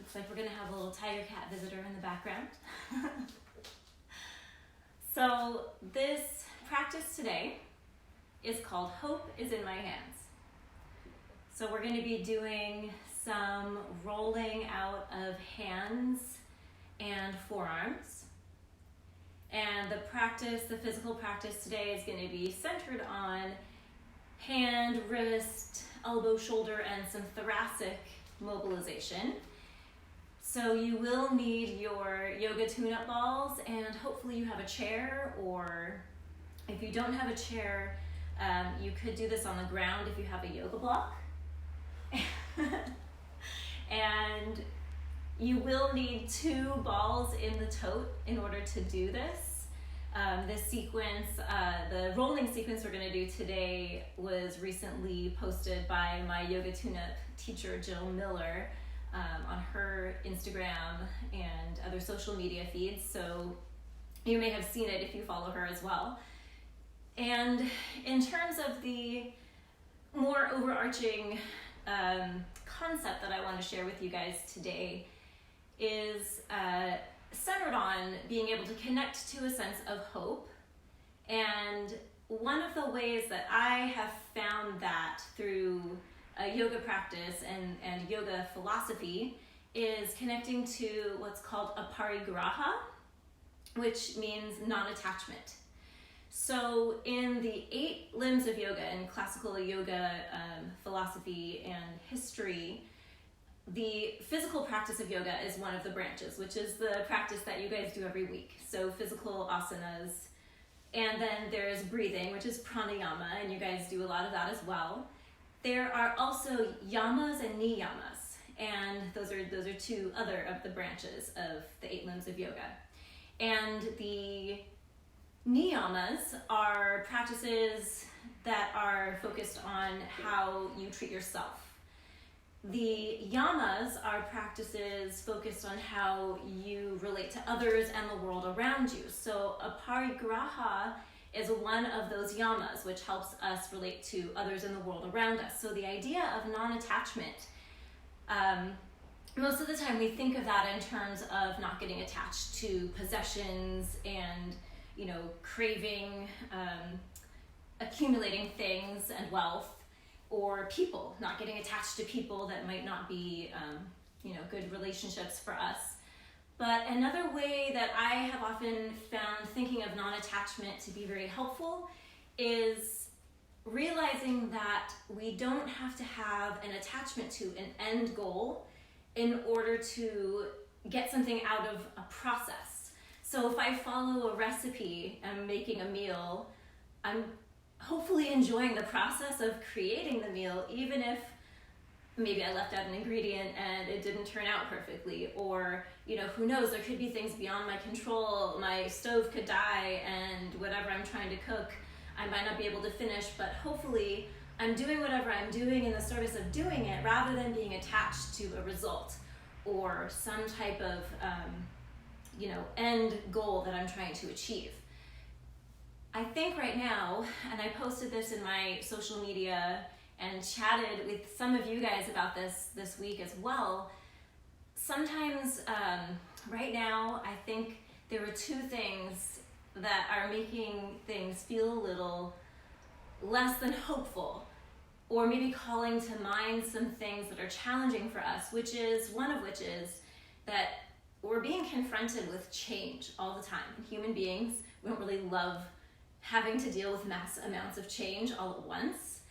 Looks like we're gonna have a little tiger cat visitor in the background. So this practice today is called Hope is in My Hands. So we're gonna be doing some rolling out of hands and forearms. And the physical practice today is gonna be centered on hand, wrist, elbow, shoulder, and some thoracic mobilization. So you will need your yoga tune-up balls, and hopefully you have a chair, or if you don't have a chair, you could do this on the ground if you have a yoga block. And you will need 2 balls in the tote in order to do this. This sequence, the rolling sequence we're going to do today was recently posted by my yoga tune-up teacher, Jill Miller, on her Instagram and other social media feeds. So you may have seen it if you follow her as well. And in terms of the more overarching concept that I want to share with you guys today is centered on being able to connect to a sense of hope. And one of the ways that I have found that through yoga practice and yoga philosophy is connecting to what's called aparigraha, which means non-attachment. So in the 8 limbs of yoga and classical yoga philosophy and history, the physical practice of yoga is one of the branches, which is the practice that you guys do every week. So physical asanas. And then there's breathing, which is pranayama, and you guys do a lot of that as well. There are also yamas and niyamas, and those are 2 other of the branches of the 8 limbs of yoga. And the niyamas are practices that are focused on how you treat yourself. The yamas are practices focused on how you relate to others and the world around you. So aparigraha is one of those yamas, which helps us relate to others in the world around us. So the idea of non-attachment, most of the time we think of that in terms of not getting attached to possessions and, craving, accumulating things and wealth, or people, not getting attached to people that might not be, good relationships for us. But another way that I have often found thinking of non-attachment to be very helpful is realizing that we don't have to have an attachment to an end goal in order to get something out of a process. So if I follow a recipe, I'm making a meal, I'm hopefully enjoying the process of creating the meal, even if maybe I left out an ingredient and it didn't turn out perfectly, or who knows, there could be things beyond my control. My stove could die and whatever I'm trying to cook, I might not be able to finish, but hopefully I'm doing whatever I'm doing in the service of doing it rather than being attached to a result or some type of end goal that I'm trying to achieve. I think right now, and I posted this in my social media and chatted with some of you guys about this week as well, sometimes right now I think there are 2 things that are making things feel a little less than hopeful, or maybe calling to mind some things that are challenging for us, one of which is that we're being confronted with change all the time. Human beings, we don't really love having to deal with mass amounts of change all at once.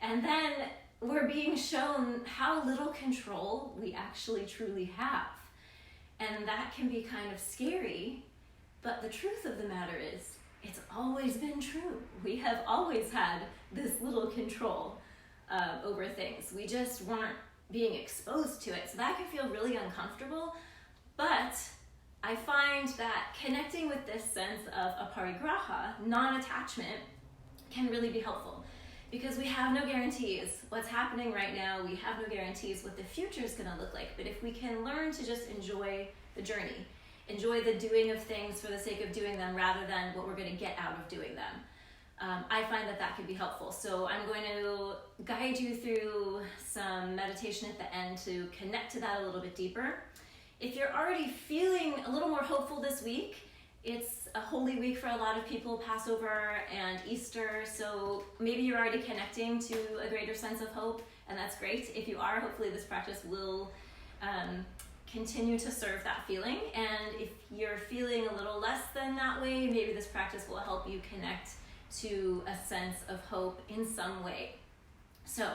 And then we're being shown how little control we actually truly have. And that can be kind of scary, but the truth of the matter is, it's always been true. We have always had this little control over things. We just weren't being exposed to it. So that can feel really uncomfortable, but I find that connecting with this sense of aparigraha, non-attachment, can really be helpful, because we have no guarantees what's happening right now. We have no guarantees what the future is going to look like. But if we can learn to just enjoy the journey, enjoy the doing of things for the sake of doing them rather than what we're going to get out of doing them, I find that can be helpful. So I'm going to guide you through some meditation at the end to connect to that a little bit deeper. If you're already feeling a little more hopeful this week, it's a holy week for a lot of people, Passover and Easter, so maybe you're already connecting to a greater sense of hope, and that's great. If you are, hopefully this practice will continue to serve that feeling, and if you're feeling a little less than that way, maybe this practice will help you connect to a sense of hope in some way. So,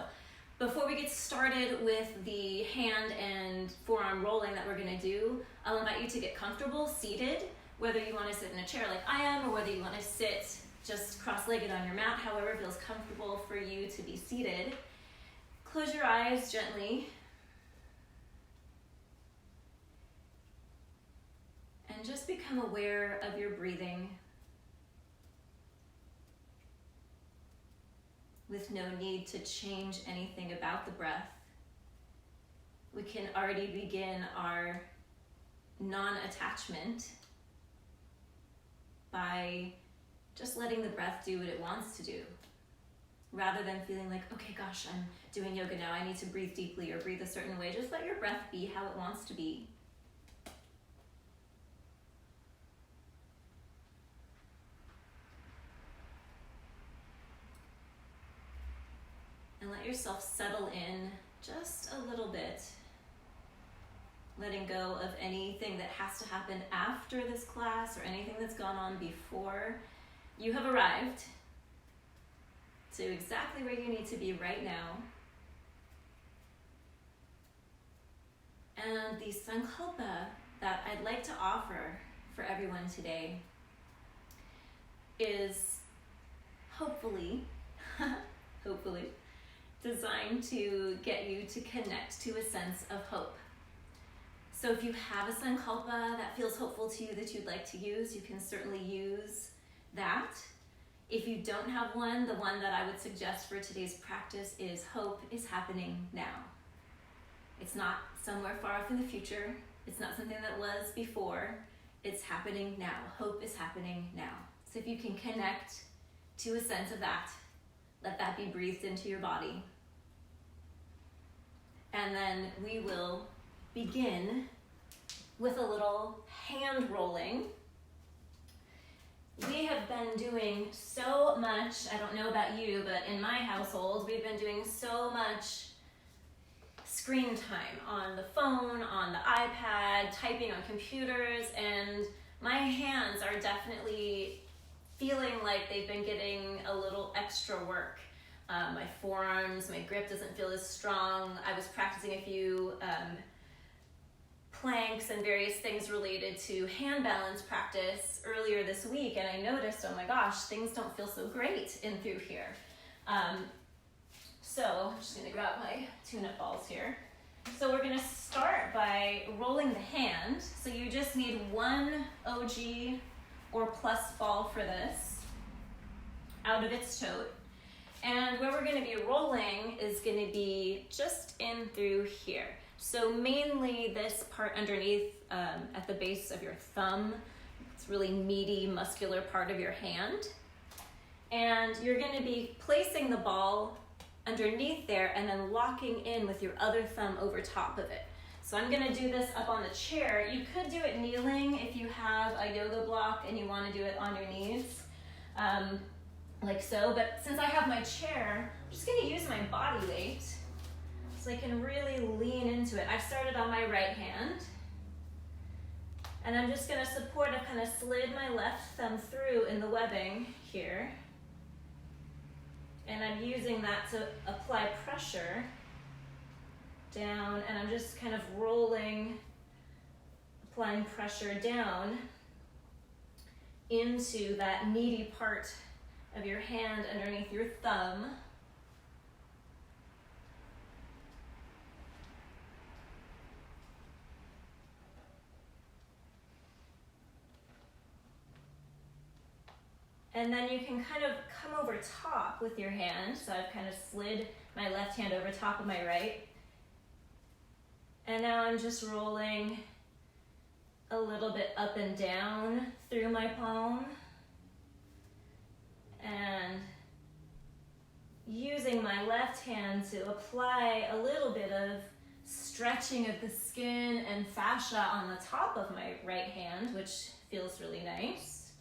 before we get started with the hand and forearm rolling that we're going to do, I'll invite you to get comfortable seated, whether you want to sit in a chair like I am or whether you want to sit just cross-legged on your mat, however feels comfortable for you to be seated. Close your eyes gently and just become aware of your breathing with no need to change anything about the breath. We can already begin our non-attachment by just letting the breath do what it wants to do, rather than feeling like, okay, gosh, I'm doing yoga now, I need to breathe deeply or breathe a certain way. Just let your breath be how it wants to be. And let yourself settle in just a little bit, letting go of anything that has to happen after this class or anything that's gone on before. You have arrived to exactly where you need to be right now. And the sankalpa that I'd like to offer for everyone today is hopefully designed to get you to connect to a sense of hope. So if you have a sankalpa that feels hopeful to you that you'd like to use, you can certainly use that. If you don't have one, the one that I would suggest for today's practice is hope is happening now. It's not somewhere far off in the future. It's not something that was before. It's happening now. Hope is happening now. So if you can connect to a sense of that, let that be breathed into your body. And then we will begin with a little hand rolling. We have been doing so much, I don't know about you, but in my household, we've been doing so much screen time on the phone, on the iPad, typing on computers, and my hands are definitely feeling like they've been getting a little extra work. My forearms, my grip doesn't feel as strong. I was practicing a few planks and various things related to hand balance practice earlier this week, and I noticed, oh my gosh, things don't feel so great in through here. So I'm just gonna grab my tune-up balls here. So we're gonna start by rolling the hand. So you just need one OG or plus ball for this out of its tote. And where we're going to be rolling is going to be just in through here. So mainly this part underneath at the base of your thumb. It's really meaty, muscular part of your hand. And you're going to be placing the ball underneath there and then locking in with your other thumb over top of it. So I'm going to do this up on the chair. You could do it kneeling if you have a yoga block and you want to do it on your knees. Like so, but since I have my chair, I'm just going to use my body weight so I can really lean into it. I've started on my right hand, and I'm just going to support. I've kind of slid my left thumb through in the webbing here, and I'm using that to apply pressure down, and I'm just kind of rolling, applying pressure down into that meaty part of your hand underneath your thumb. And then you can kind of come over top with your hand. So I've kind of slid my left hand over top of my right. And now I'm just rolling a little bit up and down through my palm. And using my left hand to apply a little bit of stretching of the skin and fascia on the top of my right hand, which feels really nice.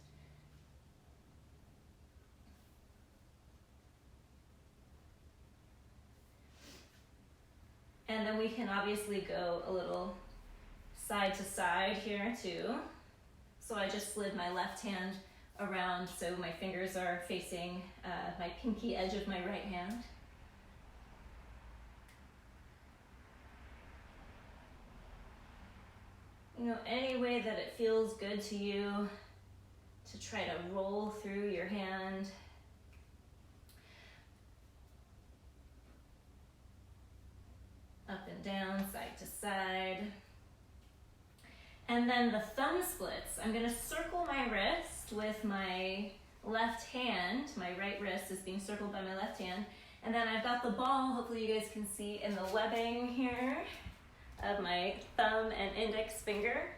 And then we can obviously go a little side to side here too. So I just slid my left hand around so my fingers are facing my pinky edge of my right hand. You know, any way that it feels good to you to try to roll through your hand. Up and down, side to side. And then the thumb splits. I'm gonna circle my wrist with my left hand. My right wrist is being circled by my left hand. And then I've got the ball, hopefully you guys can see in the webbing here of my thumb and index finger.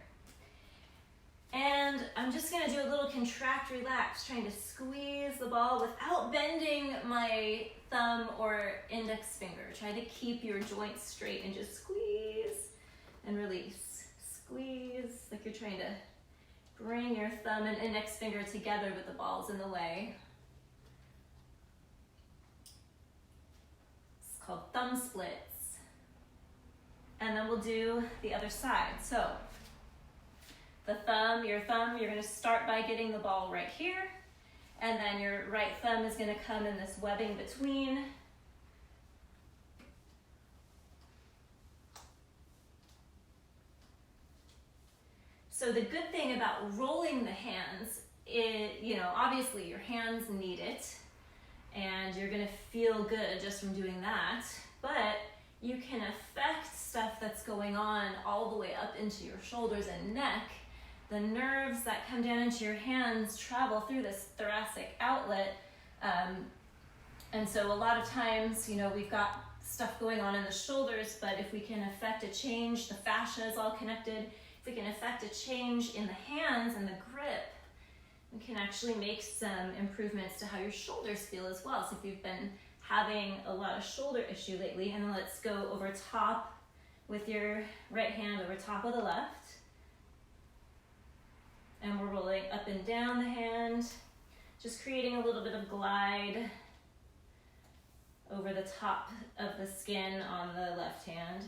And I'm just gonna do a little contract, relax, trying to squeeze the ball without bending my thumb or index finger. Try to keep your joints straight and just squeeze and release. Squeeze, like you're trying to bring your thumb and index finger together with the balls in the way. It's called thumb splits. And then we'll do the other side. So the thumb, you're gonna start by getting the ball right here, and then your right thumb is gonna come in this webbing between. So the good thing about rolling the hands is, you know, obviously your hands need it, and you're gonna feel good just from doing that, but you can affect stuff that's going on all the way up into your shoulders and neck. The nerves that come down into your hands travel through this thoracic outlet. And so a lot of times, you know, we've got stuff going on in the shoulders, but if we can affect a change, the fascia is all connected. If we can affect a change in the hands and the grip, we can actually make some improvements to how your shoulders feel as well. So if you've been having a lot of shoulder issue lately, and then let's go over top with your right hand over top of the left. And we're rolling up and down the hand, just creating a little bit of glide over the top of the skin on the left hand.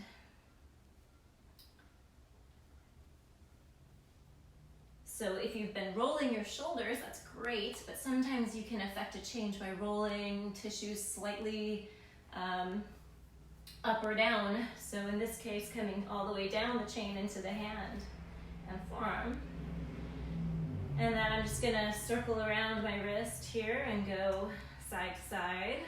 So if you've been rolling your shoulders, that's great, but sometimes you can affect a change by rolling tissues slightly up or down. So in this case, coming all the way down the chain into the hand and forearm. And then I'm just gonna circle around my wrist here and go side to side.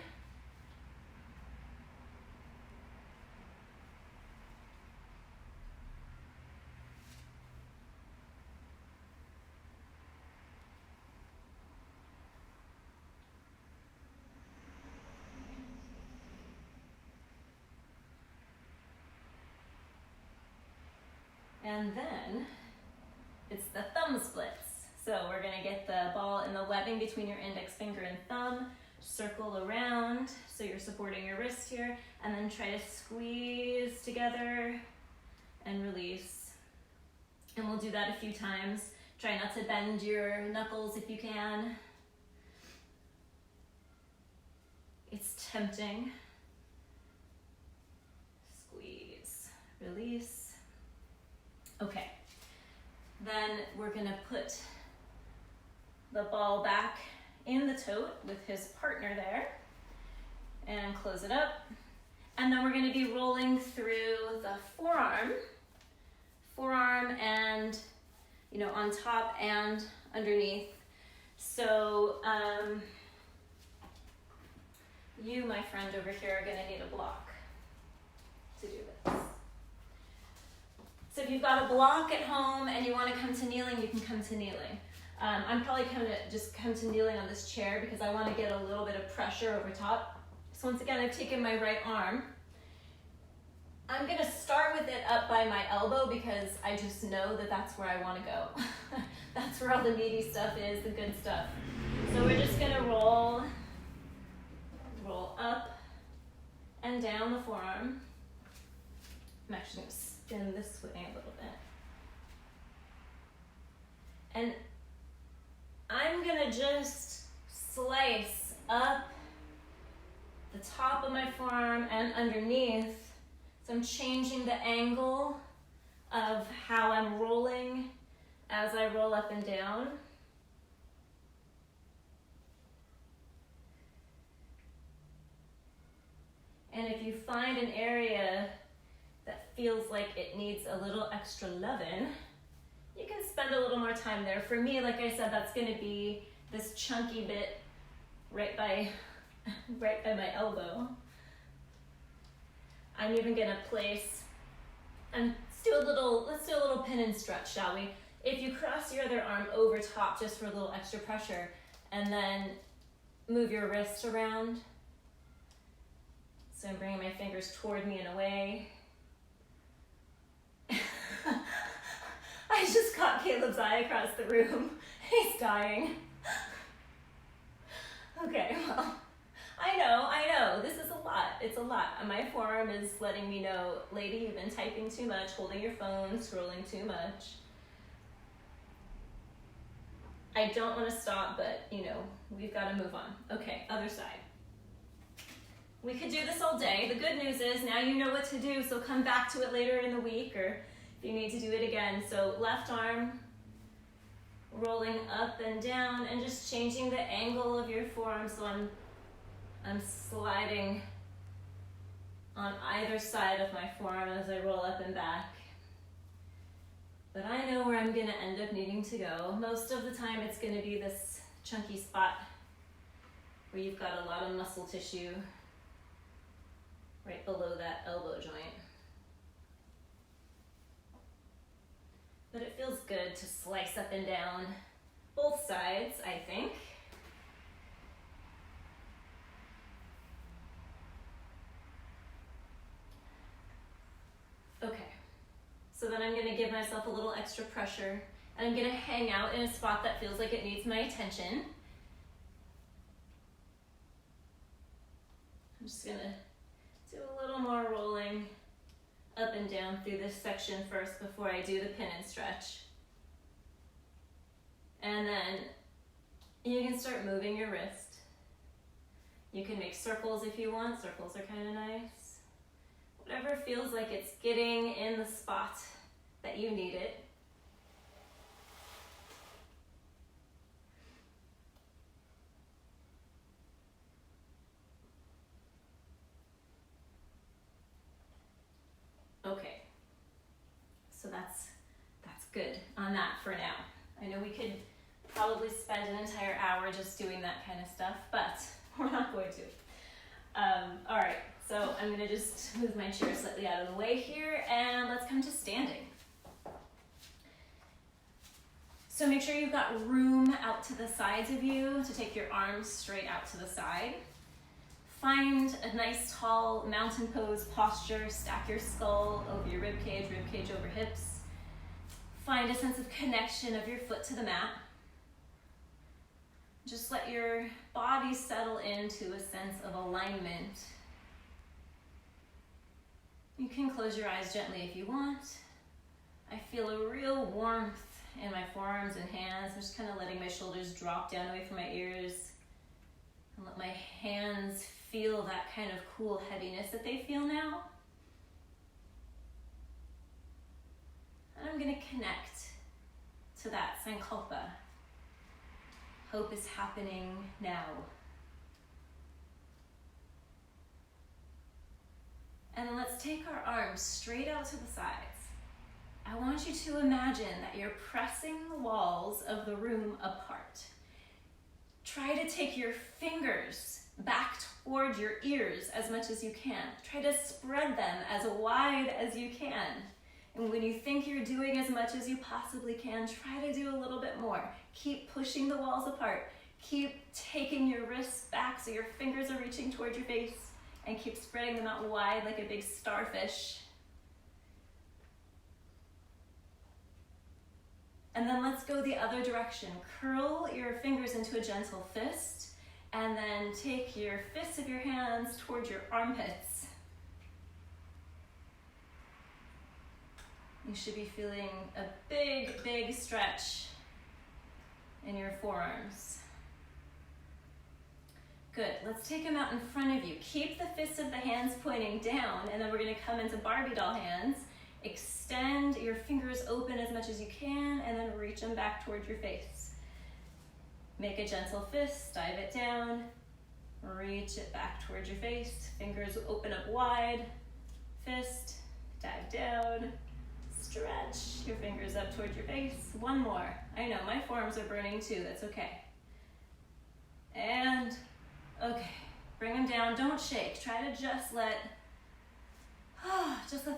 And then it's the thumb splits. So we're gonna get the ball in the webbing between your index finger and thumb, circle around so you're supporting your wrist here, and then try to squeeze together and release. And we'll do that a few times. Try not to bend your knuckles if you can. It's tempting. Squeeze, release. Okay, then we're gonna put the ball back in the tote with his partner there and close it up. And then we're gonna be rolling through the forearm and, you know, on top and underneath. So you, my friend over here, are gonna need a block to do this. So if you've got a block at home and you wanna come to kneeling, you can come to kneeling. I'm probably gonna just come to kneeling on this chair because I wanna get a little bit of pressure over top. So once again, I've taken my right arm. I'm gonna start with it up by my elbow because I just know that that's where I wanna go. That's where all the meaty stuff is, the good stuff. So we're just gonna roll up and down the forearm. I'm actually going to spin this way a little bit. And I'm going to just slice up the top of my forearm and underneath. So I'm changing the angle of how I'm rolling as I roll up and down. And if you find an area that feels like it needs a little extra loving, you can spend a little more time there. For me, like I said, that's going to be this chunky bit right by my elbow. I'm even going to place, let's do a little pin and stretch, shall we? If you cross your other arm over top just for a little extra pressure, and then move your wrist around. So I'm bringing my fingers toward me and away. I just caught Caleb's eye across the room. He's dying. Okay, well, I know, this is a lot. It's a lot. My forearm is letting me know, lady, you've been typing too much, holding your phone, scrolling too much. I don't want to stop, but we've got to move on. Okay, other side. We could do this all day. The good news is now you know what to do, so come back to it later in the week, or if you need to do it again. So left arm rolling up and down and just changing the angle of your forearm. So I'm sliding on either side of my forearm as I roll up and back. But I know where I'm going to end up needing to go. Most of the time it's going to be this chunky spot where you've got a lot of muscle tissue right below that elbow joint. But it feels good to slice up and down both sides, I think. Okay, so then I'm gonna give myself a little extra pressure, and I'm gonna hang out in a spot that feels like it needs my attention. I'm just gonna do a little more rolling up and down through this section first before I do the pin and stretch. And then you can start moving your wrist. You can make circles if you want. Circles are kind of nice. Whatever feels like it's getting in the spot that you need it. Okay, so that's good on that for now. I know we could probably spend an entire hour just doing that kind of stuff, but we're not going to. All right, so I'm gonna just move my chair slightly out of the way here, and let's come to standing. So make sure you've got room out to the sides of you to take your arms straight out to the side. Find a nice tall mountain pose posture. Stack your skull over your rib cage over hips. Find a sense of connection of your foot to the mat. Just let your body settle into a sense of alignment. You can close your eyes gently if you want. I feel a real warmth in my forearms and hands. I'm just kind of letting my shoulders drop down away from my ears. And let my hands feel that kind of cool heaviness that they feel now. And I'm going to connect to that sankalpa. Hope is happening now. And then let's take our arms straight out to the sides. I want you to imagine that you're pressing the walls of the room apart. Try to take your fingers back toward your ears as much as you can. Try to spread them as wide as you can. And when you think you're doing as much as you possibly can, try to do a little bit more. Keep pushing the walls apart. Keep taking your wrists back so your fingers are reaching toward your face, and keep spreading them out wide like a big starfish. And then let's go the other direction. Curl your fingers into a gentle fist, and then take your fists of your hands towards your armpits. You should be feeling a big, big stretch in your forearms. Good, let's take them out in front of you. Keep the fists of the hands pointing down, and then we're gonna come into Barbie doll hands. Extend your fingers open as much as you can, and then reach them back towards your face. Make a gentle fist, dive it down, reach it back towards your face. Fingers open up wide, fist, dive down, stretch your fingers up towards your face. One more. I know, my forearms are burning too, that's okay. And, okay, bring them down, don't shake. Try to just let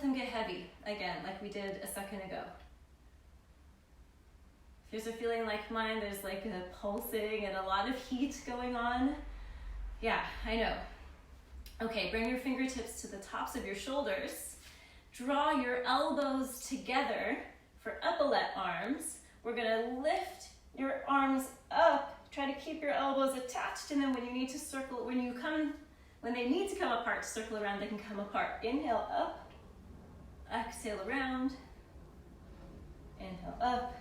them get heavy again, like we did a second ago. If yours are feeling like mine, there's like a pulsing and a lot of heat going on. Yeah, I know. Okay, bring your fingertips to the tops of your shoulders. Draw your elbows together for epaulet arms. We're gonna lift your arms up. Try to keep your elbows attached, and then when you need to circle, when they need to come apart to circle around, they can come apart. Inhale up, exhale around, inhale up,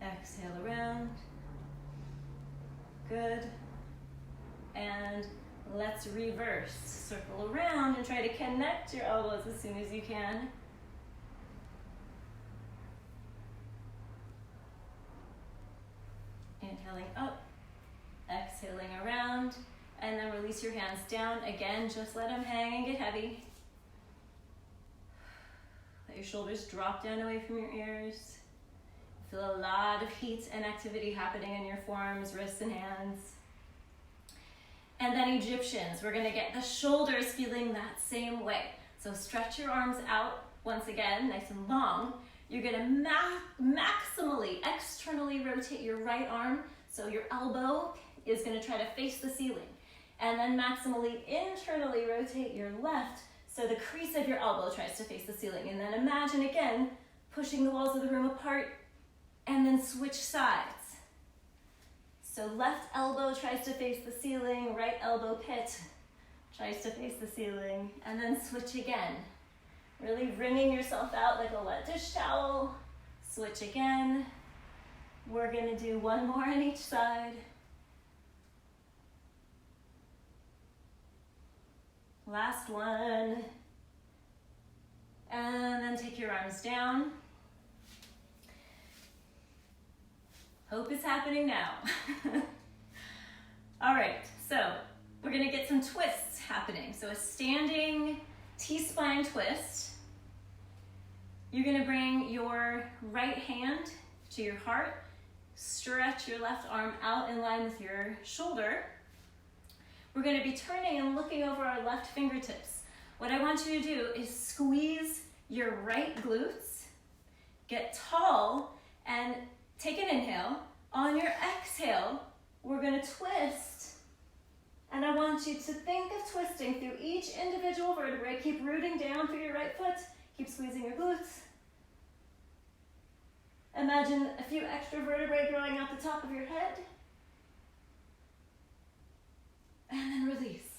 exhale around. Good. And let's reverse. Circle around and try to connect your elbows as soon as you can. Inhaling up, exhaling around, and then release your hands down. Again, just let them hang and get heavy. Let your shoulders drop down away from your ears. Feel a lot of heat and activity happening in your forearms, wrists, and hands. And then Egyptians, we're gonna get the shoulders feeling that same way. So stretch your arms out once again, nice and long. You're gonna maximally externally rotate your right arm, so your elbow is gonna try to face the ceiling. And then maximally internally rotate your left, so the crease of your elbow tries to face the ceiling. And then imagine again, pushing the walls of the room apart, and then switch sides. So left elbow tries to face the ceiling, right elbow pit tries to face the ceiling, and then switch again. Really wringing yourself out like a wet dish towel. Switch again. We're gonna do one more on each side. Last one. And then take your arms down. Hope is happening now. All right, so we're gonna get some twists happening. So a standing T-spine twist. You're gonna bring your right hand to your heart, stretch your left arm out in line with your shoulder. We're gonna be turning and looking over our left fingertips. What I want you to do is squeeze your right glutes, get tall, and take an inhale. On your exhale, we're gonna twist, and I want you to think of twisting through each individual vertebrae. Keep rooting down through your right foot, keep squeezing your glutes. Imagine a few extra vertebrae growing out the top of your head. And then release.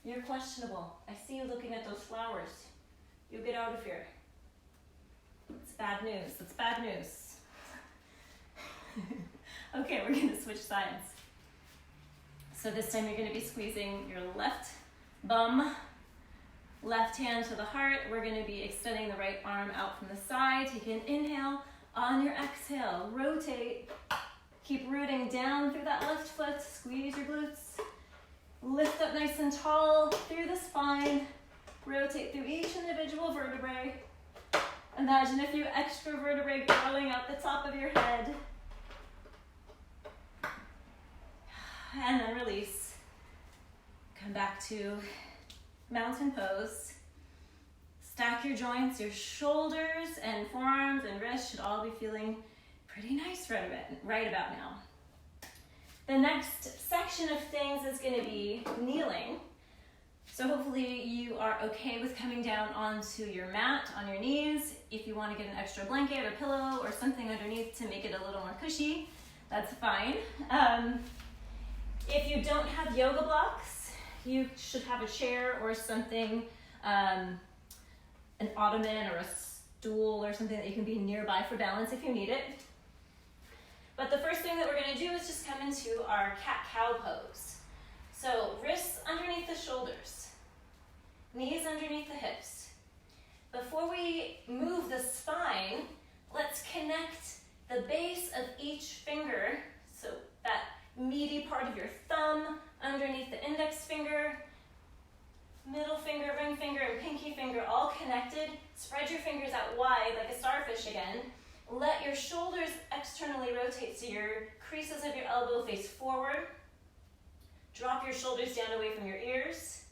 You're questionable. I see you looking at those flowers. You get out of here. It's bad news. It's bad news. Okay, we're gonna switch sides. So this time you're gonna be squeezing your left bum, left hand to the heart. We're gonna be extending the right arm out from the side. Take an inhale. On your exhale, rotate. Keep rooting down through that left foot. Squeeze your glutes. Lift up nice and tall through the spine. Rotate through each individual vertebrae. Imagine a few extra vertebrae growing out the top of your head. And then release. Come back to mountain pose. Stack your joints. Your shoulders and forearms and wrists should all be feeling pretty nice right about now. The next section of things is going to be kneeling. So hopefully you are okay with coming down onto your mat on your knees. If you want to get an extra blanket or pillow or something underneath to make it a little more cushy, that's fine. If you don't have yoga blocks, you should have a chair or something, a an ottoman or a stool or something that you can be nearby for balance if you need it. But the first thing that we're going to do is just come into our cat-cow pose. So wrists underneath the shoulders, knees underneath the hips. Before we move the spine, let's connect the base of each finger, so that meaty part of your thumb underneath the index finger, middle finger, ring finger, and pinky finger all connected. Spread your fingers out wide like a starfish again. Let your shoulders externally rotate so your creases of your elbow face forward. Drop your shoulders down away from your ears.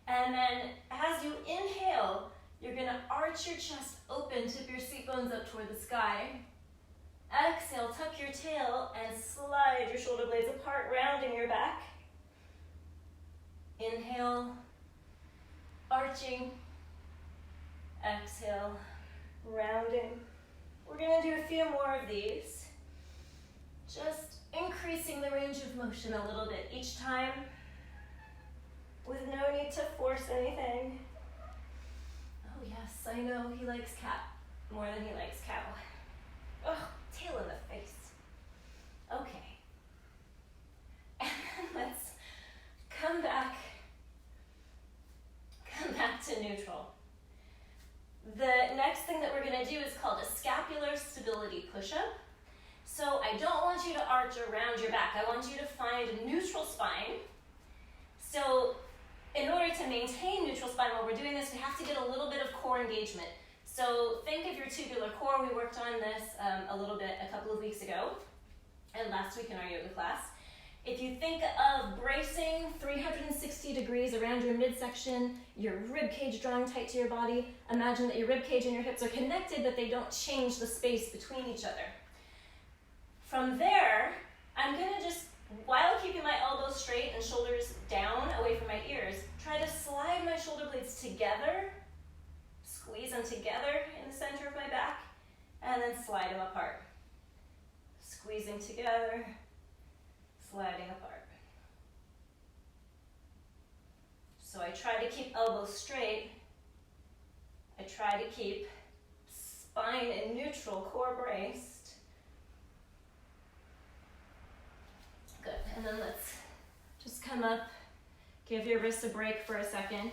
And then as you inhale, you're going to arch your chest open, tip your seat bones up toward the sky. Exhale, tuck your tail and slide your shoulder blades apart, rounding your back. Inhale, arching. Exhale, rounding. We're going to do a few more of these. Just increasing the range of motion a little bit each time with no need to force anything. Oh yes, I know he likes cat more than he likes cow. Oh, tail in the face. Okay. And let's come back to neutral. The next thing that we're going to do is called a scapular stability push-up. So I don't want you to arch around your back. I want you to find a neutral spine. So in order to maintain neutral spine while we're doing this, we have to get a little bit of core engagement. So think of your tubular core. We worked on this a little bit a couple of weeks ago and last week in our yoga class. If you think of bracing 360 degrees around your midsection, your rib cage drawing tight to your body, imagine that your rib cage and your hips are connected, but they don't change the space between each other. From there, I'm going to just, while keeping my elbows straight and shoulders down away from my ears, try to slide my shoulder blades together, squeeze them together in the center of my back, and then slide them apart. Squeezing together, sliding apart. So I try to keep elbows straight. I try to keep spine in neutral, core braced. Good, and then let's just come up, give your wrists a break for a second.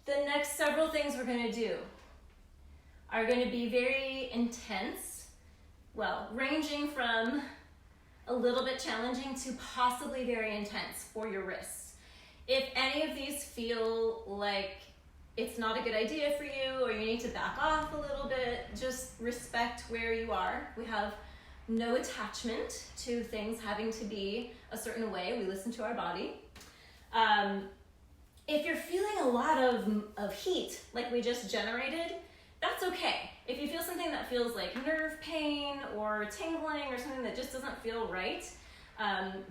The next several things we're going to do are going to be very intense, well, ranging from a little bit challenging to possibly very intense for your wrists. If any of these feel like it's not a good idea for you or you need to back off a little bit, just respect where you are. We have no attachment to things having to be a certain way. We listen to our body. If you're feeling a lot of heat like we just generated, that's okay. If you feel something that feels like nerve pain or tingling or something that just doesn't feel right,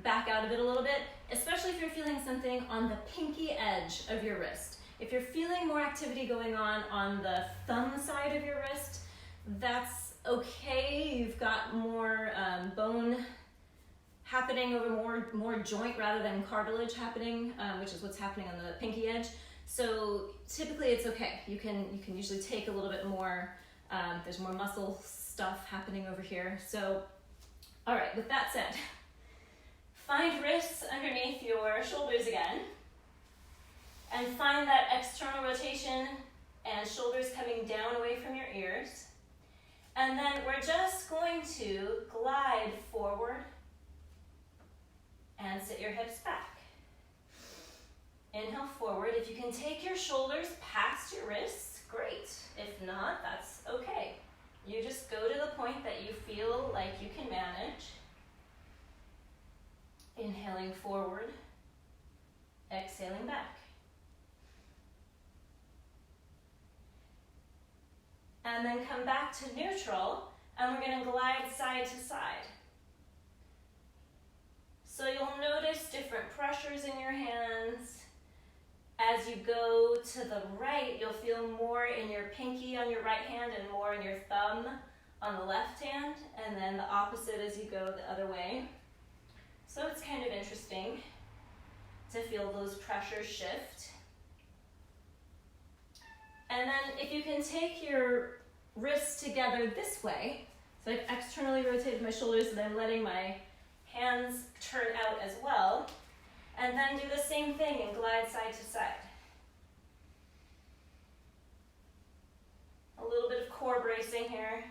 back out of it a little bit, especially if you're feeling something on the pinky edge of your wrist. If you're feeling more activity going on the thumb side of your wrist, that's okay. You've got more bone happening over more joint rather than cartilage happening, which is what's happening on the pinky edge. So typically it's okay. You can usually take a little bit more. There's more muscle stuff happening over here. So, all right, with that said, find wrists underneath your shoulders again, and find that external rotation and shoulders coming down away from your ears. And then we're just going to glide forward and sit your hips back. Inhale forward. If you can take your shoulders past your wrists, great. If not, that's okay. You just go to the point that you feel like you can manage. Inhaling forward, exhaling back. And then come back to neutral, and we're going to glide side to side. So you'll notice different pressures in your hands. As you go to the right, you'll feel more in your pinky on your right hand and more in your thumb on the left hand, and then the opposite as you go the other way. So it's kind of interesting to feel those pressures shift. if you can take your wrists together this way, so I've externally rotated my shoulders and I'm letting my hands turn out as well, and then do the same thing and glide side to side. A little bit of core bracing here.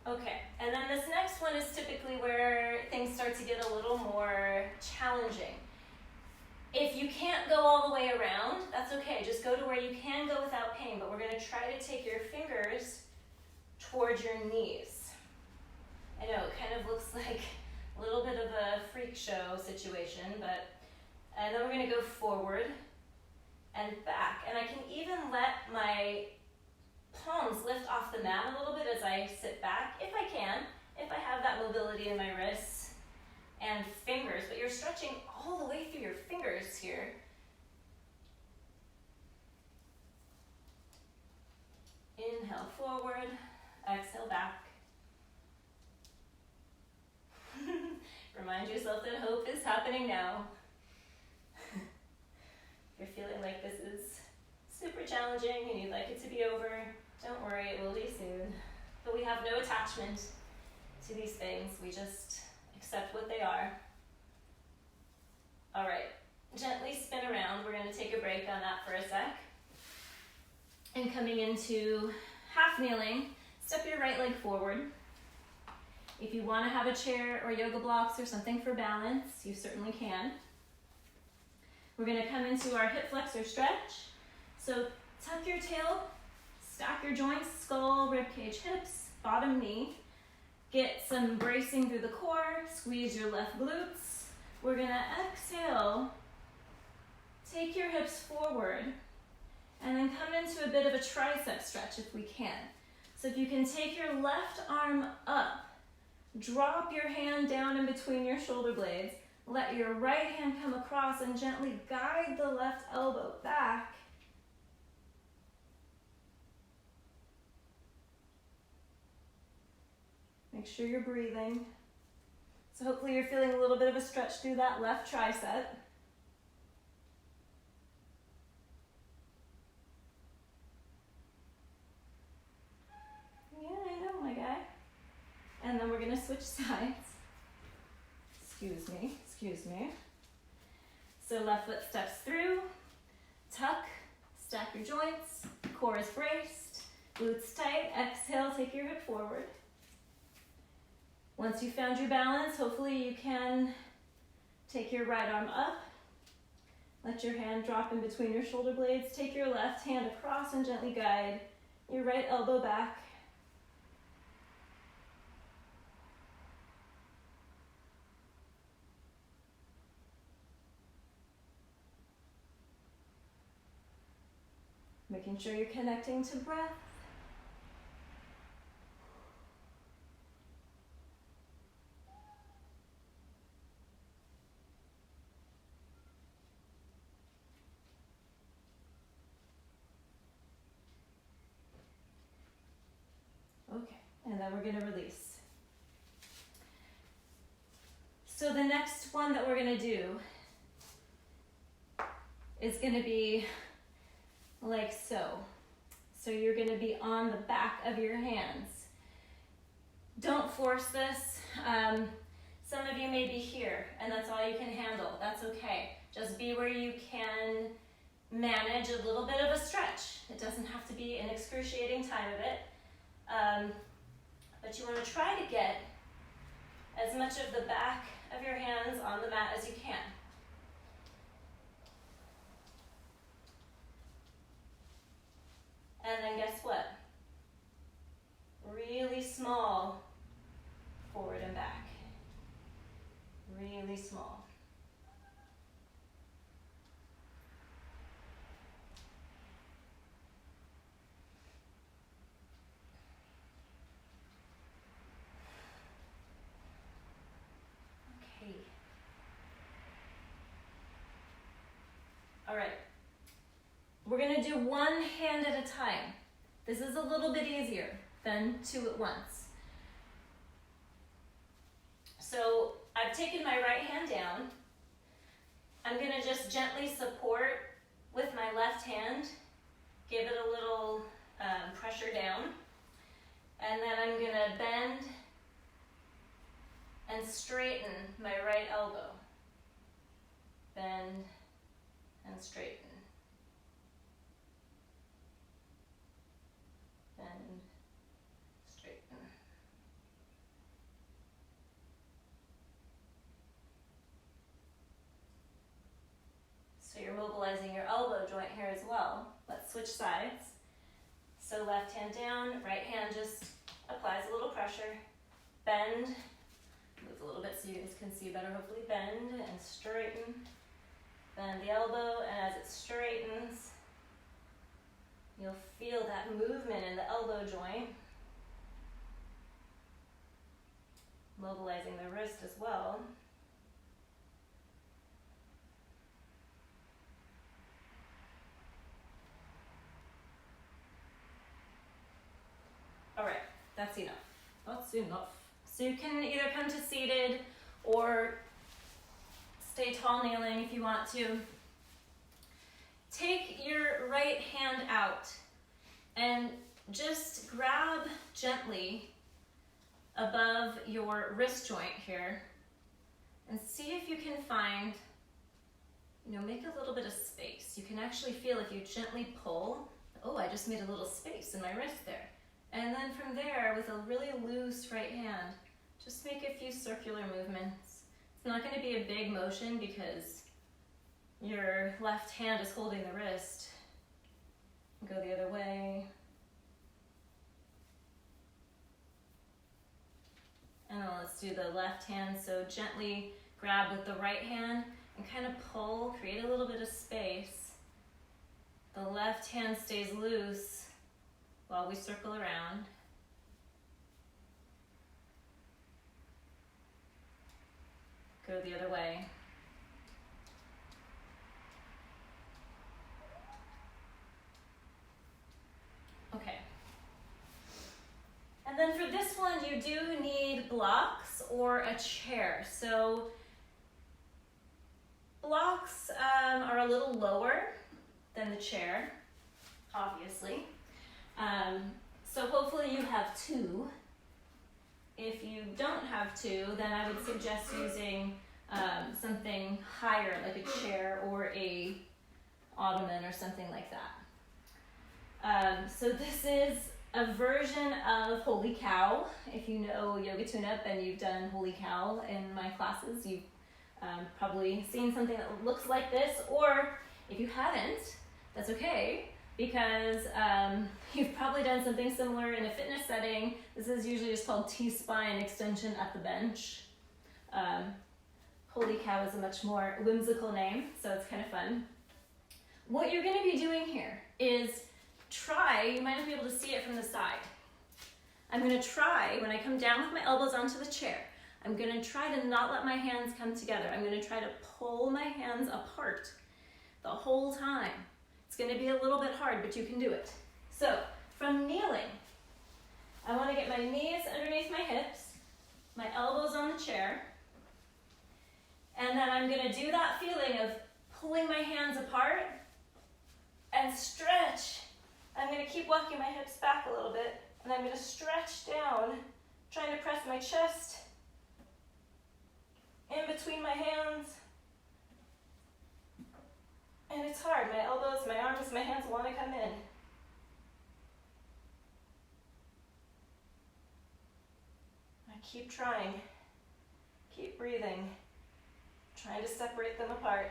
Okay, and then this next one is typically where things start to get a little more challenging. If you can't go all the way around, that's okay. Just go to where you can go without pain, but we're going to try to take your fingers towards your knees. I know, it kind of looks like a little bit of a freak show situation, but and then we're going to go forward and back. And I can even let my palms lift off the mat a little bit as I sit back, if I can, if I have that mobility in my wrists and fingers, but you're stretching all the way through your fingers here. Inhale forward, exhale back. Remind yourself that hope is happening now. If you're feeling like this is super challenging and you'd like it to be over, don't worry, it will be soon. But we have no attachment to these things. We just accept what they are. All right, gently spin around. We're going to take a break on that for a sec. And coming into half kneeling, step your right leg forward. If you want to have a chair or yoga blocks or something for balance, you certainly can. We're going to come into our hip flexor stretch. So tuck your tail, stack your joints, skull, ribcage, hips, bottom knee. Get some bracing through the core, squeeze your left glutes. We're going to exhale, take your hips forward, and then come into a bit of a tricep stretch if we can. So if you can take your left arm up, drop your hand down in between your shoulder blades, let your right hand come across and gently guide the left elbow back. Make sure you're breathing. So hopefully you're feeling a little bit of a stretch through that left tricep. Yeah, I know, my guy. And then we're going to switch sides. Excuse me. So left foot steps through, tuck, stack your joints, core is braced, glutes tight, exhale, take your hip forward. Once you've found your balance, hopefully you can take your right arm up, let your hand drop in between your shoulder blades, take your left hand across and gently guide your right elbow back. Making sure you're connecting to breath. Okay, and then we're going to release. So the next one that we're going to do is going to be like so. So you're going to be on the back of your hands. Don't force this. Some of you may be here and that's all you can handle. That's okay. Just be where you can manage a little bit of a stretch. It doesn't have to be an excruciating time of it. But you want to try to get as much of the back of your hands on the mat as you can. And then guess what? Really small forward and back. Really small. Okay. All right. We're going to do one hand at a time. This is a little bit easier than two at once. So I I've taken my right hand down. I'm gonna just gently support with my left hand, give it a little pressure down, and then I'm gonna bend and straighten my right elbow. Bend and straighten. Bend, straighten. So you're mobilizing your elbow joint here as well. Let's switch sides. So left hand down, right hand just applies a little pressure. Bend, move a little bit so you guys can see better, hopefully. Bend and straighten. Bend the elbow, and as it straightens, you'll feel that movement in the elbow joint. Mobilizing the wrist as well. All right, that's enough. That's enough. So you can either come to seated or stay tall kneeling if you want to. Take your right hand out and just grab gently above your wrist joint here and see if you can find, make a little bit of space. You can actually feel if you gently pull, oh, I just made a little space in my wrist there. And then from there, with a really loose right hand, just make a few circular movements. It's not going to be a big motion because your left hand is holding the wrist. Go the other way. And then let's do the left hand. So gently grab with the right hand and kind of pull, create a little bit of space. The left hand stays loose while we circle around. Go the other way. Okay. And then for this one, you do need blocks or a chair. So blocks are a little lower than the chair, obviously. So hopefully you have two. If you don't have two, then I would suggest using something higher, like a chair or a ottoman or something like that. So this is a version of Holy Cow. If you know Yoga Tune-Up and you've done Holy Cow in my classes, you've probably seen something that looks like this, or if you haven't, that's okay, because you've probably done something similar in a fitness setting. This is usually just called T-spine extension at the bench. Holy Cow is a much more whimsical name, so it's kind of fun. What you're going to be doing here is you might not be able to see it from the side. I'm going to try, when I come down with my elbows onto the chair, I'm going to try to not let my hands come together. I'm going to try to pull my hands apart the whole time. It's going to be a little bit hard, but you can do it. So, from kneeling, I want to get my knees underneath my hips, my elbows on the chair, and then I'm going to do that feeling of pulling my hands apart and stretch. I'm going to keep walking my hips back a little bit, and I'm going to stretch down, trying to press my chest in between my hands. And it's hard. My elbows, my arms, my hands want to come in. I keep trying. Keep breathing. Trying to separate them apart.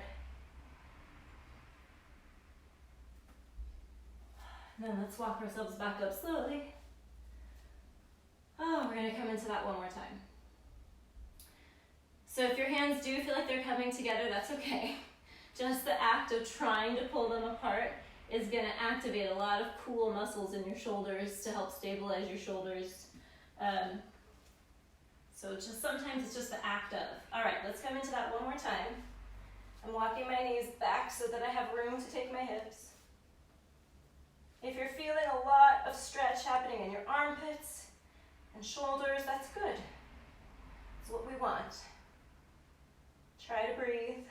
And then let's walk ourselves back up slowly. Oh, we're going to come into that one more time. So if your hands do feel like they're coming together, that's okay. Just the act of trying to pull them apart is going to activate a lot of cool muscles in your shoulders to help stabilize your shoulders. So sometimes it's just the act of. All right, let's come into that one more time. I'm walking my knees back so that I have room to take my hips. If you're feeling a lot of stretch happening in your armpits and shoulders, that's good. It's what we want. Try to breathe.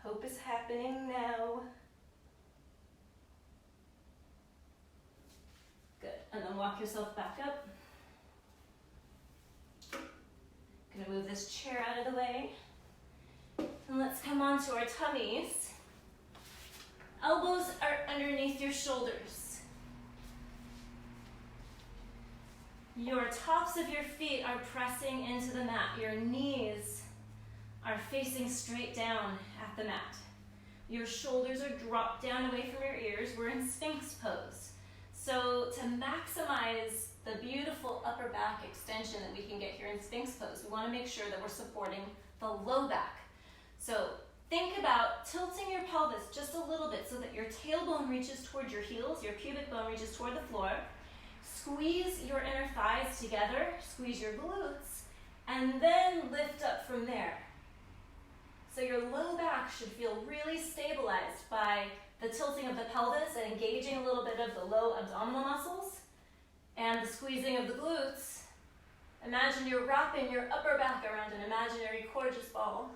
Hope is happening now. Good, and then walk yourself back up. Gonna move this chair out of the way. And let's come on to our tummies. Elbows are underneath your shoulders. Your tops of your feet are pressing into the mat. Your knees are facing straight down at the mat. Your shoulders are dropped down away from your ears. We're in Sphinx pose. So to maximize the beautiful upper back extension that we can get here in Sphinx pose, we want to make sure that we're supporting the low back. So think about tilting your pelvis just a little bit so that your tailbone reaches toward your heels, your pubic bone reaches toward the floor. Squeeze your inner thighs together, squeeze your glutes, and then lift up from there. So your low back should feel really stabilized by the tilting of the pelvis and engaging a little bit of the low abdominal muscles and the squeezing of the glutes. Imagine you're wrapping your upper back around an imaginary gorgeous ball.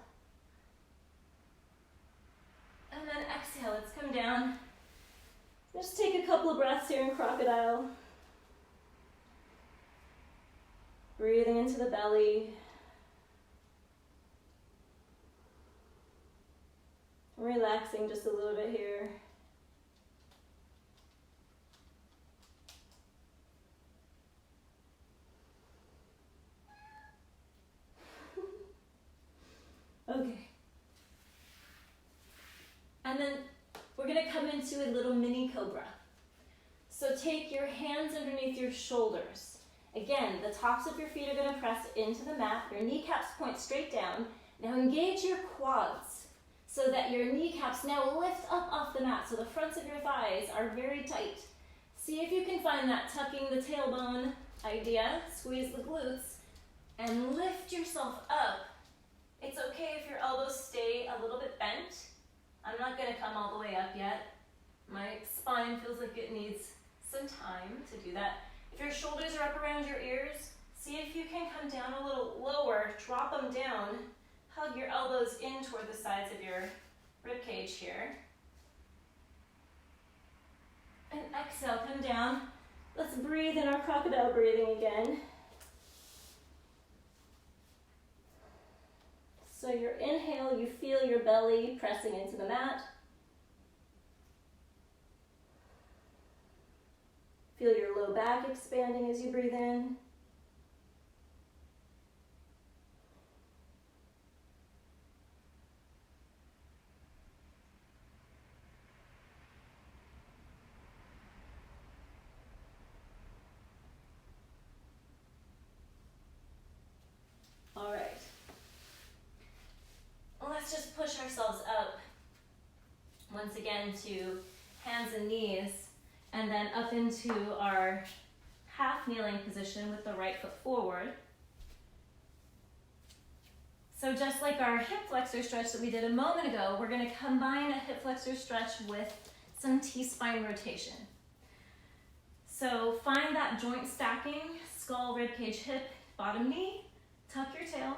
And then exhale, let's come down. Just take a couple of breaths here in crocodile. Breathing into the belly. Relaxing just a little bit here. Okay. And then we're going to come into a little mini cobra. So take your hands underneath your shoulders. Again, the tops of your feet are going to press into the mat. Your kneecaps point straight down. Now engage your quads so that your kneecaps now lift up off the mat. So the fronts of your thighs are very tight. See if you can find that tucking the tailbone idea. Squeeze the glutes and lift yourself up. It's okay if your elbows stay a little bit bent. I'm not going to come all the way up yet. My spine feels like it needs some time to do that. If your shoulders are up around your ears, see if you can come down a little lower, drop them down, hug your elbows in toward the sides of your rib cage here. And exhale, come down. Let's breathe in our crocodile breathing again. So your inhale, you feel your belly pressing into the mat. Feel your low back expanding as you breathe in. All right. Let's just push ourselves up once again to hands and knees, and then up into our half kneeling position with the right foot forward. So just like our hip flexor stretch that we did a moment ago, we're going to combine a hip flexor stretch with some T-spine rotation. So find that joint stacking, skull, rib cage, hip, bottom knee, tuck your tail.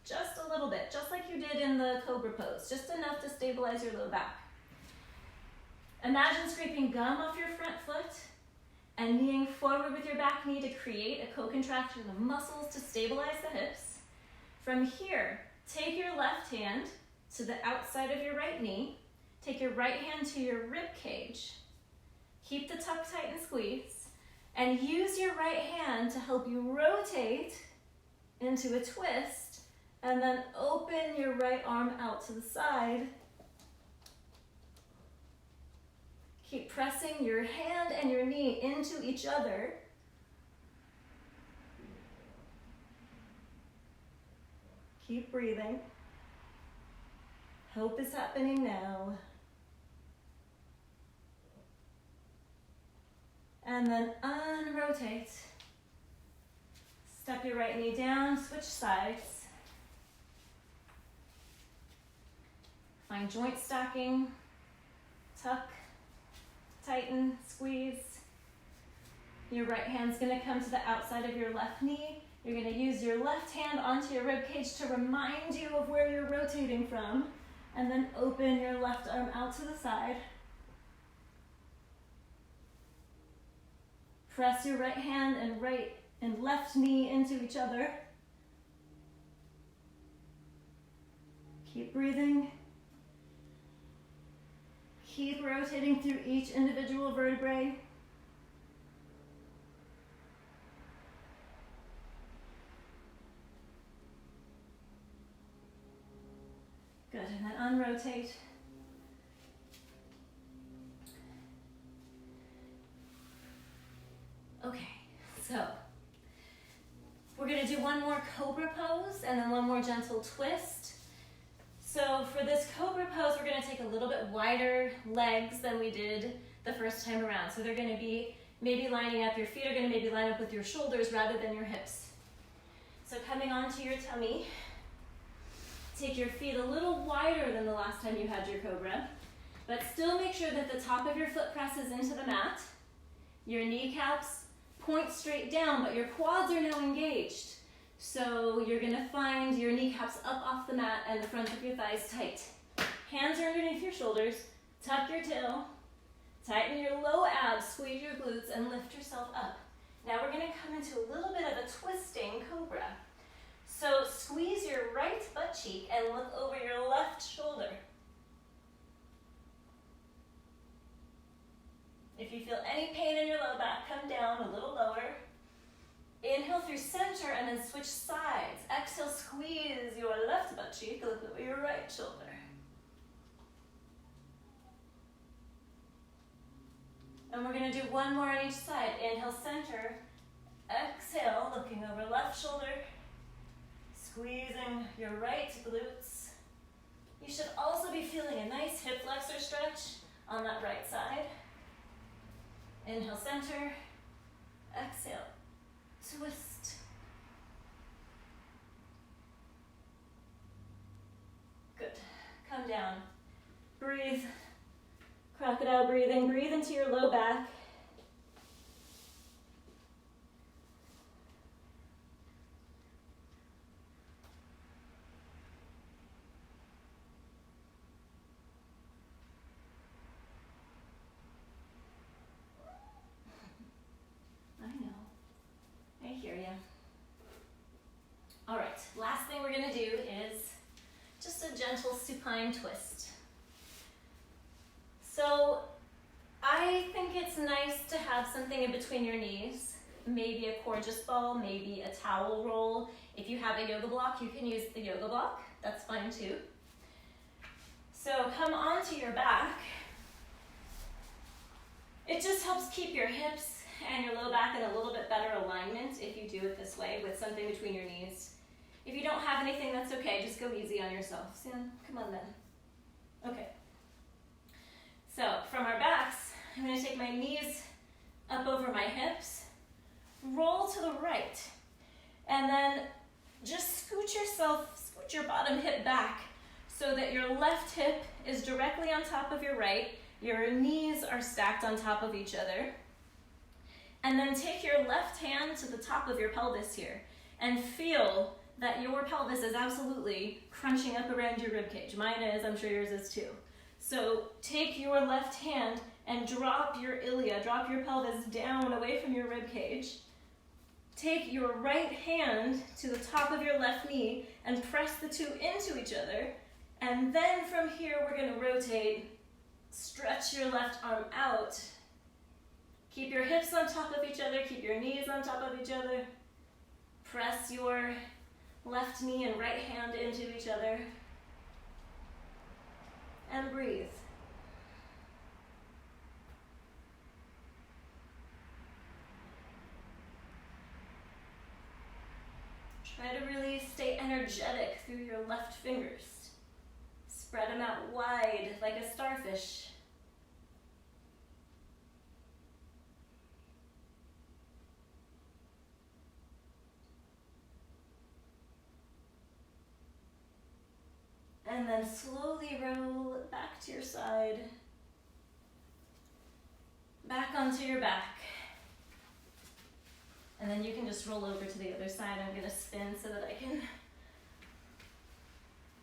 Just a little bit, just like you did in the cobra pose, just enough to stabilize your low back. Imagine scraping gum off your front foot and kneeing forward with your back knee to create a co-contraction of muscles to stabilize the hips. From here, take your left hand to the outside of your right knee, take your right hand to your rib cage, keep the tuck tight and squeeze, and use your right hand to help you rotate into a twist. And then open your right arm out to the side. Keep pressing your hand and your knee into each other. Keep breathing. Hope is happening now. And then unrotate. Step your right knee down, switch sides. Find joint stacking, tuck, tighten, squeeze. Your right hand's gonna come to the outside of your left knee. You're going to use your left hand onto your rib cage to remind you of where you're rotating from, and then open your left arm out to the side. Press your right hand and right and left knee into each other. Keep breathing. Keep rotating through each individual vertebrae. Good, and then unrotate. Okay, so we're gonna do one more cobra pose and then one more gentle twist. So for this cobra pose, we're gonna take a little bit wider legs than we did the first time around. So they're gonna be maybe lining up, your feet are gonna maybe line up with your shoulders rather than your hips. So coming onto your tummy, take your feet a little wider than the last time you had your cobra, but still make sure that the top of your foot presses into the mat. Your kneecaps point straight down, but your quads are now engaged. So you're gonna find your kneecaps up off the mat and the front of your thighs tight. Hands are underneath your shoulders, tuck your tail, tighten your low abs, squeeze your glutes, and lift yourself up. Now we're gonna come into a little bit of a twisting cobra. So squeeze your right butt cheek and look over your left shoulder. If you feel any pain in your low back, come down a little lower. Inhale through center and then switch sides. Exhale, squeeze your left butt cheek, look over your right shoulder. And we're gonna do one more on each side. Inhale, center. Exhale, looking over left shoulder. Squeezing your right glutes. You should also be feeling a nice hip flexor stretch on that right side. Inhale, center. Exhale, twist. Good. Come down. Breathe. Crocodile breathing. Breathe into your low back. All right, last thing we're gonna do is just a gentle supine twist. So I think it's nice to have something in between your knees, maybe a gorgeous ball, maybe a towel roll. If you have a yoga block, you can use the yoga block, that's fine too. So come onto your back. It just helps keep your hips and your low back in a little bit better alignment if you do it this way with something between your knees. If you don't have anything, that's okay. Just go easy on yourself. Sam, come on then. Okay. So from our backs, I'm going to take my knees up over my hips, roll to the right, and then just scoot your bottom hip back so that your left hip is directly on top of your right. Your knees are stacked on top of each other. And then take your left hand to the top of your pelvis here and feel that your pelvis is absolutely crunching up around your ribcage. Mine is, I'm sure yours is too. So take your left hand and drop your ilia, drop your pelvis down away from your ribcage. Take your right hand to the top of your left knee and press the two into each other. And then from here, we're gonna rotate, stretch your left arm out. Keep your hips on top of each other, keep your knees on top of each other. Press your left knee and right hand into each other. And breathe. Try to really stay energetic through your left fingers. Spread them out wide like a starfish. And then slowly roll back to your side, back onto your back. And then you can just roll over to the other side. I'm gonna spin so that I can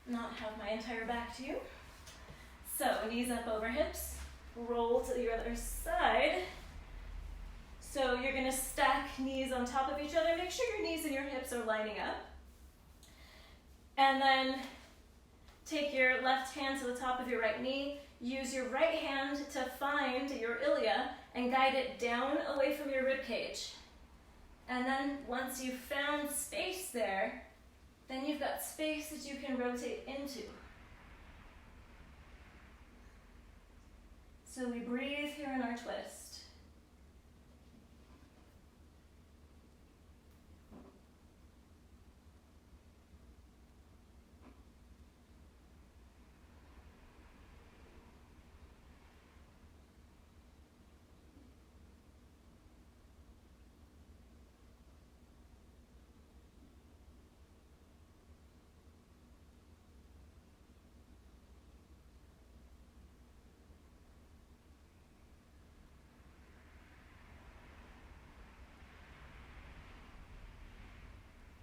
not have my entire back to you. So knees up over hips, roll to the other side. So you're gonna stack knees on top of each other. Make sure your knees and your hips are lining up. And then take your left hand to the top of your right knee. Use your right hand to find your ilia and guide it down away from your rib cage. And then once you've found space there, then you've got space that you can rotate into. So we breathe here in our twist.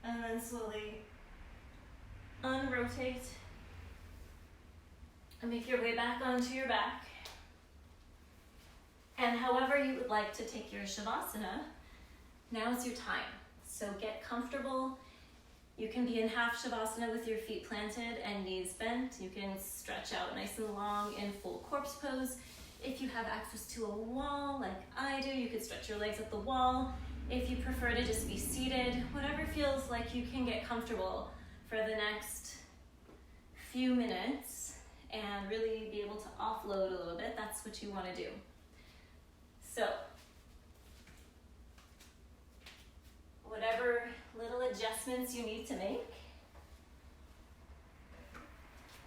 And then slowly unrotate and make your way back onto your back. And however you would like to take your Shavasana, now is your time. So get comfortable. You can be in half Shavasana with your feet planted and knees bent. You can stretch out nice and long in full corpse pose. If you have access to a wall like I do, you could stretch your legs at the wall. If you prefer to just be seated, whatever feels like you can get comfortable for the next few minutes and really be able to offload a little bit, that's what you want to do. So, whatever little adjustments you need to make,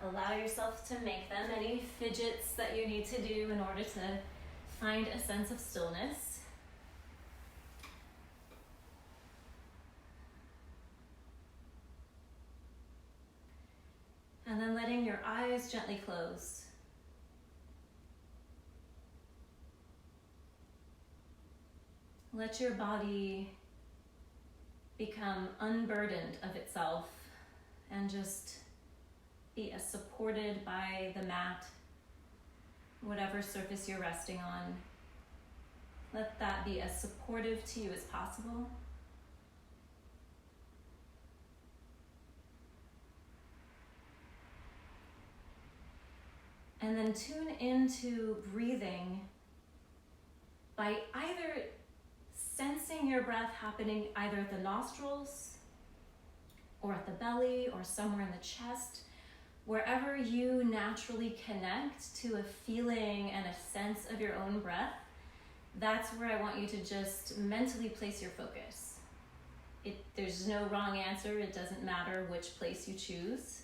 allow yourself to make them. Any fidgets that you need to do in order to find a sense of stillness. And then letting your eyes gently close. Let your body become unburdened of itself and just be as supported by the mat, whatever surface you're resting on. Let that be as supportive to you as possible. And then tune into breathing by either sensing your breath happening either at the nostrils or at the belly or somewhere in the chest, wherever you naturally connect to a feeling and a sense of your own breath, that's where I want you to just mentally place your focus. There's no wrong answer. It doesn't matter which place you choose.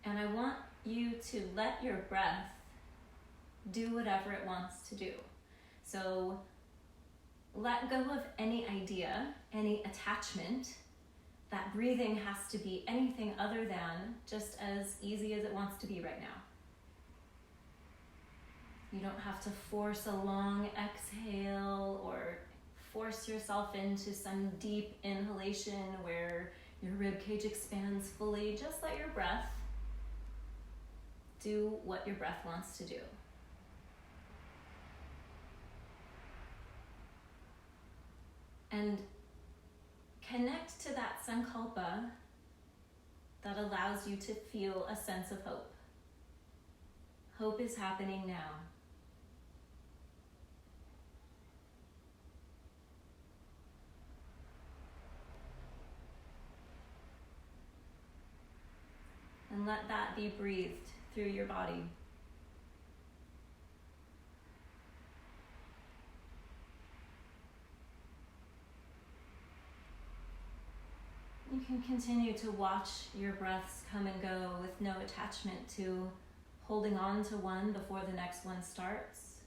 And I want you to let your breath do whatever it wants to do. So let go of any idea, any attachment. That breathing has to be anything other than just as easy as it wants to be right now. You don't have to force a long exhale or force yourself into some deep inhalation where your rib cage expands fully. Just let your breath do what your breath wants to do. And connect to that sankalpa that allows you to feel a sense of hope. Hope is happening now. And let that be breathed through your body. You can continue to watch your breaths come and go with no attachment to holding on to one before the next one starts,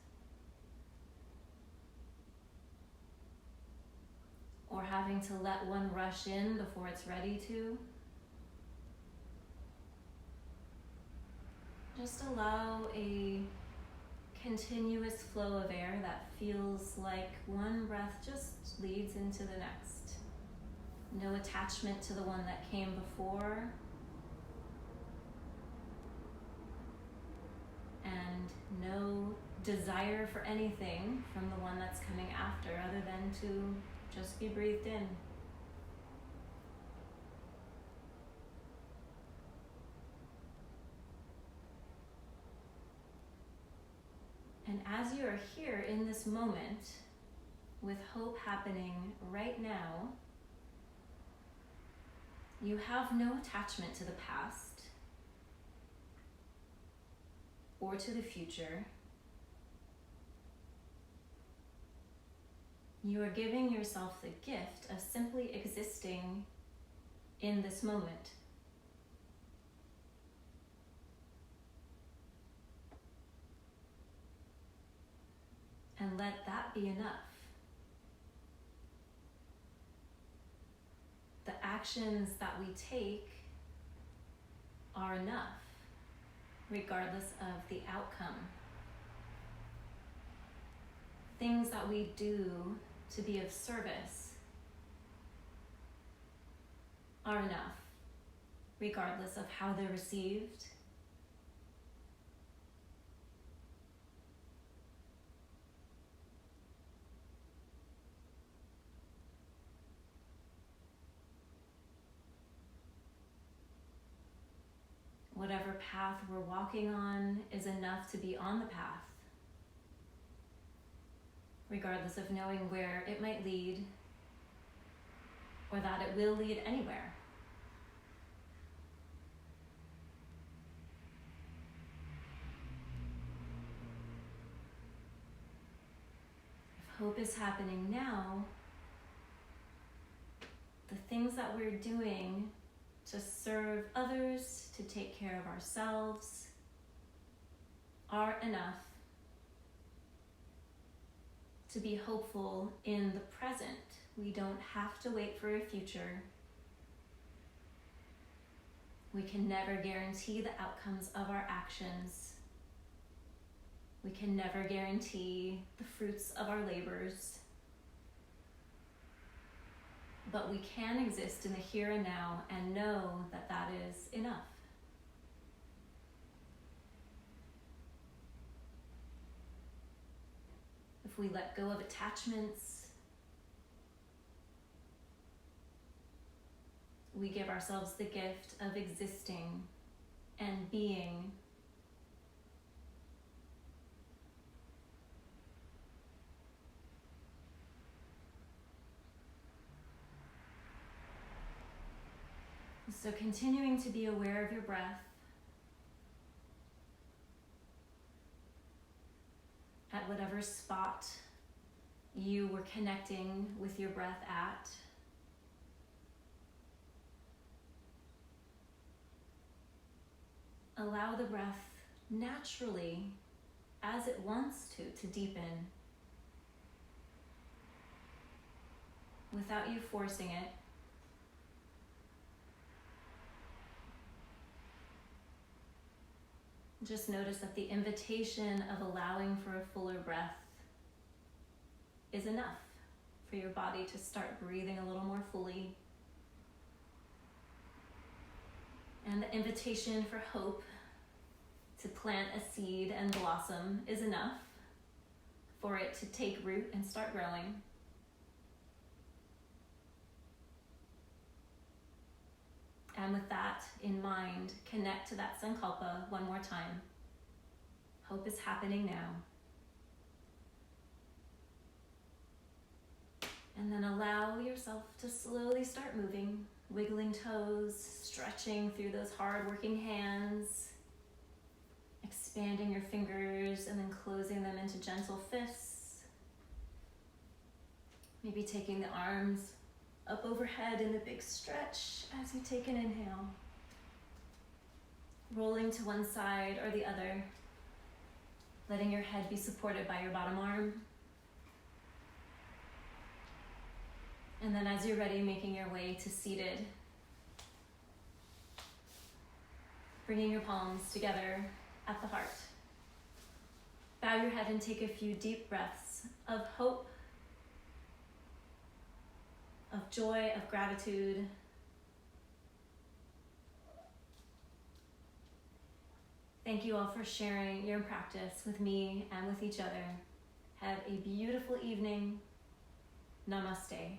or having to let one rush in before it's ready to. Just allow a continuous flow of air that feels like one breath just leads into the next. No attachment to the one that came before, and no desire for anything from the one that's coming after other than to just be breathed in. And as you are here in this moment, with hope happening right now, you have no attachment to the past or to the future. You are giving yourself the gift of simply existing in this moment. And let that be enough. The actions that we take are enough, regardless of the outcome. Things that we do to be of service are enough, regardless of how they're received. Whatever path we're walking on is enough to be on the path, regardless of knowing where it might lead or that it will lead anywhere. If hope is happening now, the things that we're doing to serve others, to take care of ourselves, are enough to be hopeful in the present. We don't have to wait for a future. We can never guarantee the outcomes of our actions. We can never guarantee the fruits of our labors. But we can exist in the here and now and know that that is enough. If we let go of attachments, we give ourselves the gift of existing and being. So continuing to be aware of your breath, at whatever spot you were connecting with your breath at. Allow the breath naturally, as it wants to deepen, without you forcing it. Just notice that the invitation of allowing for a fuller breath is enough for your body to start breathing a little more fully. And the invitation for hope to plant a seed and blossom is enough for it to take root and start growing. And with that in mind, connect to that sankalpa one more time. Hope is happening now. And then allow yourself to slowly start moving, wiggling toes, stretching through those hard-working hands, expanding your fingers and then closing them into gentle fists. Maybe taking the arms up overhead in a big stretch as you take an inhale. Rolling to one side or the other, letting your head be supported by your bottom arm. And then as you're ready, making your way to seated. Bringing your palms together at the heart. bow your head and take a few deep breaths of hope, of joy, of gratitude. Thank you all for sharing your practice with me and with each other. Have a beautiful evening. Namaste.